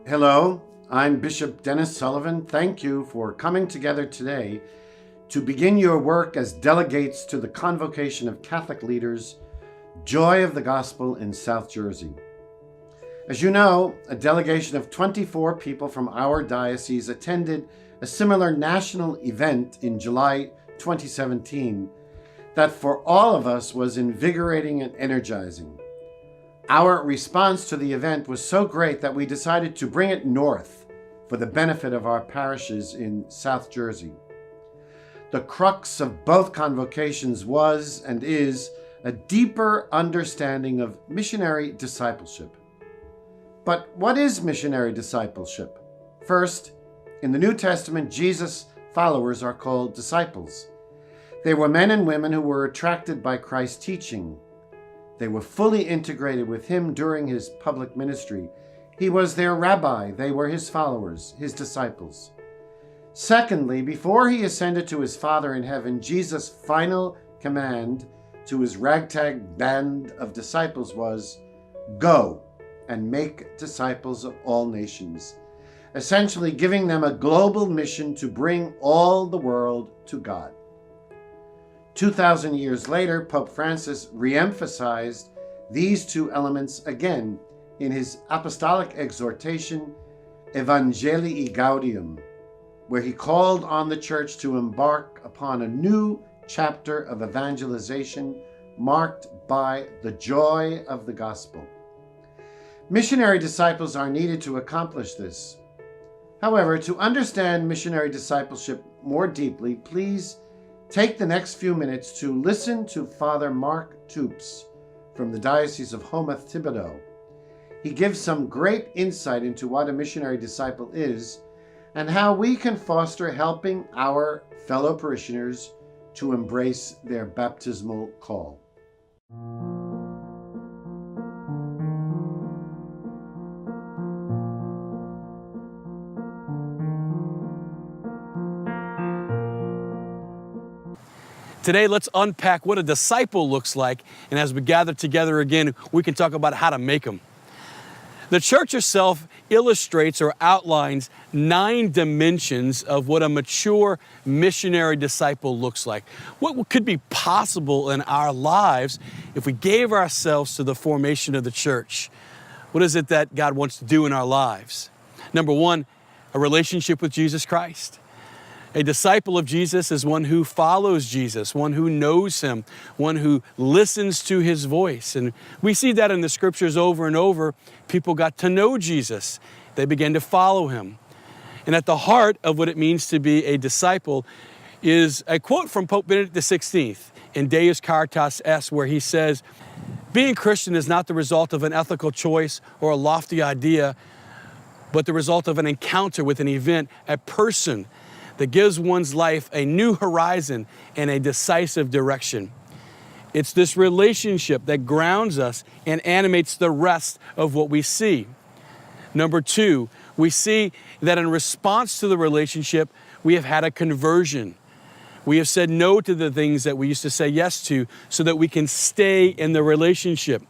Hello, I'm Bishop Dennis Sullivan. Thank you for coming together today to begin your work as delegates to the Convocation of Catholic Leaders, Joy of the Gospel in South Jersey. As you know, a delegation of 24 people from our diocese attended a similar national event in July 2017 that for all of us was invigorating and energizing. Our response to the event was so great that we decided to bring it north for the benefit of our parishes in South Jersey. The crux of both convocations was and is a deeper understanding of missionary discipleship. But what is missionary discipleship? First, in the New Testament, Jesus' followers are called disciples. They were men and women who were attracted by Christ's teaching. They were fully integrated with him during his public ministry. He was their rabbi. They were his followers, his disciples. Secondly, before he ascended to his Father in heaven, Jesus' final command to his ragtag band of disciples was, "Go and make disciples of all nations," essentially giving them a global mission to bring all the world to God. 2,000 years later, Pope Francis re-emphasized these two elements again in his apostolic exhortation, Evangelii Gaudium, where he called on the Church to embark upon a new chapter of evangelization marked by the joy of the gospel. Missionary disciples are needed to accomplish this. However, to understand missionary discipleship more deeply, please take the next few minutes to listen to Father Mark Toups from the Diocese of Hobart-Thibodeau. He gives some great insight into what a missionary disciple is and how we can foster helping our fellow parishioners to embrace their baptismal call. Today, let's unpack what a disciple looks like, and as we gather together again, we can talk about how to make them. The church herself illustrates or outlines 9 dimensions of what a mature missionary disciple looks like. What could be possible in our lives if we gave ourselves to the formation of the church? What is it that God wants to do in our lives? Number 1, a relationship with Jesus Christ. A disciple of Jesus is one who follows Jesus, one who knows him, one who listens to his voice. And we see that in the scriptures over and over. People got to know Jesus. They began to follow him. And at the heart of what it means to be a disciple is a quote from Pope Benedict XVI in Deus Caritas Est, where he says, "Being Christian is not the result of an ethical choice or a lofty idea, but the result of an encounter with an event, a person that gives one's life a new horizon and a decisive direction." It's this relationship that grounds us and animates the rest of what we see. Number 2, we see that in response to the relationship, we have had a conversion. We have said no to the things that we used to say yes to so that we can stay in the relationship.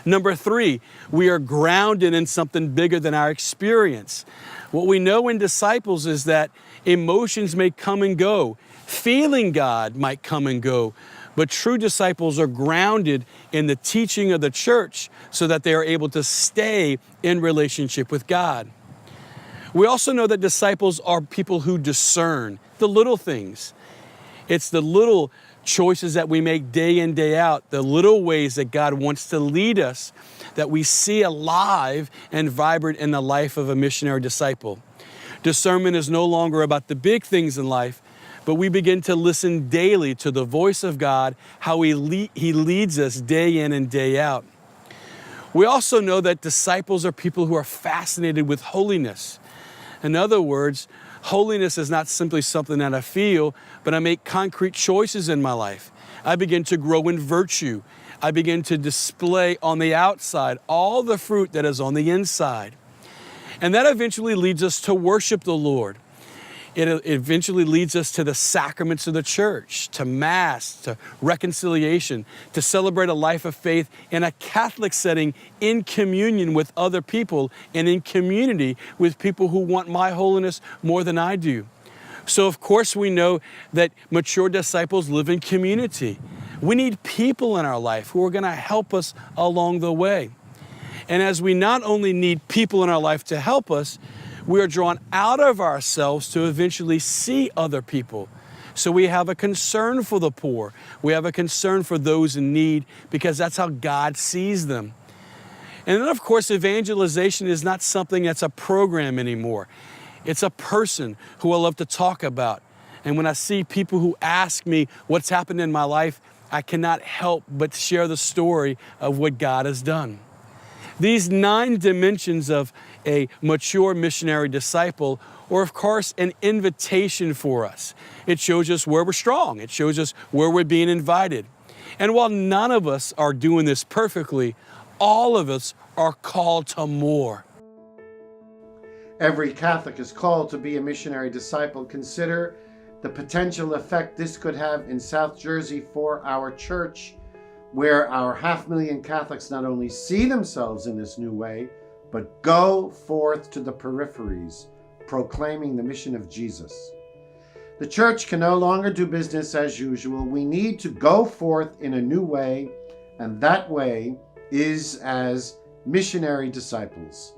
Number 3, we are grounded in something bigger than our experience. What we know in disciples is that emotions may come and go. Feeling God might come and go. But true disciples are grounded in the teaching of the church so that they are able to stay in relationship with God. We also know that disciples are people who discern the little things. It's the little choices that we make day in, day out, the little ways that God wants to lead us, that we see alive and vibrant in the life of a missionary disciple. Discernment is no longer about the big things in life, but we begin to listen daily to the voice of God, how He leads us day in and day out. We also know that disciples are people who are fascinated with holiness. In other words, holiness is not simply something that I feel, but I make concrete choices in my life. I begin to grow in virtue. I begin to display on the outside all the fruit that is on the inside. And that eventually leads us to worship the Lord. It eventually leads us to the sacraments of the church, to Mass, to reconciliation, to celebrate a life of faith in a Catholic setting, in communion with other people and in community with people who want my holiness more than I do. So of course we know that mature disciples live in community. We need people in our life who are going to help us along the way. And as we not only need people in our life to help us, we are drawn out of ourselves to eventually see other people. So we have a concern for the poor. We have a concern for those in need because that's how God sees them. And then, of course, evangelization is not something that's a program anymore. It's a person who I love to talk about. And when I see people who ask me what's happened in my life, I cannot help but share the story of what God has done. These 9 dimensions of a mature missionary disciple are, of course, an invitation for us. It shows us where we're strong. It shows us where we're being invited. And while none of us are doing this perfectly, all of us are called to more. Every Catholic is called to be a missionary disciple. Consider the potential effect this could have in South Jersey for our church, where our 500,000 Catholics not only see themselves in this new way, but go forth to the peripheries, proclaiming the mission of Jesus. The church can no longer do business as usual. We need to go forth in a new way, and that way is as missionary disciples.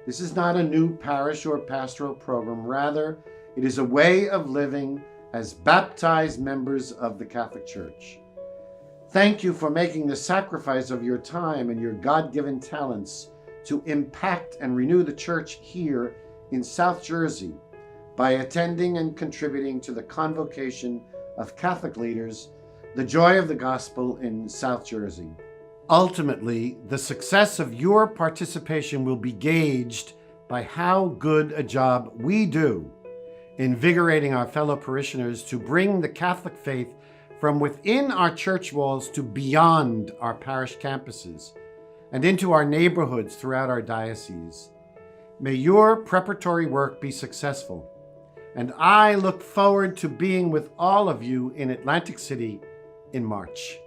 This is not a new parish or pastoral program. Rather, it is a way of living as baptized members of the Catholic Church. Thank you for making the sacrifice of your time and your God-given talents to impact and renew the church here in South Jersey by attending and contributing to the Convocation of Catholic Leaders, the Joy of the Gospel in South Jersey. Ultimately, the success of your participation will be gauged by how good a job we do invigorating our fellow parishioners to bring the Catholic faith from within our church walls to beyond our parish campuses and into our neighborhoods throughout our diocese. May your preparatory work be successful, and I look forward to being with all of you in Atlantic City in March.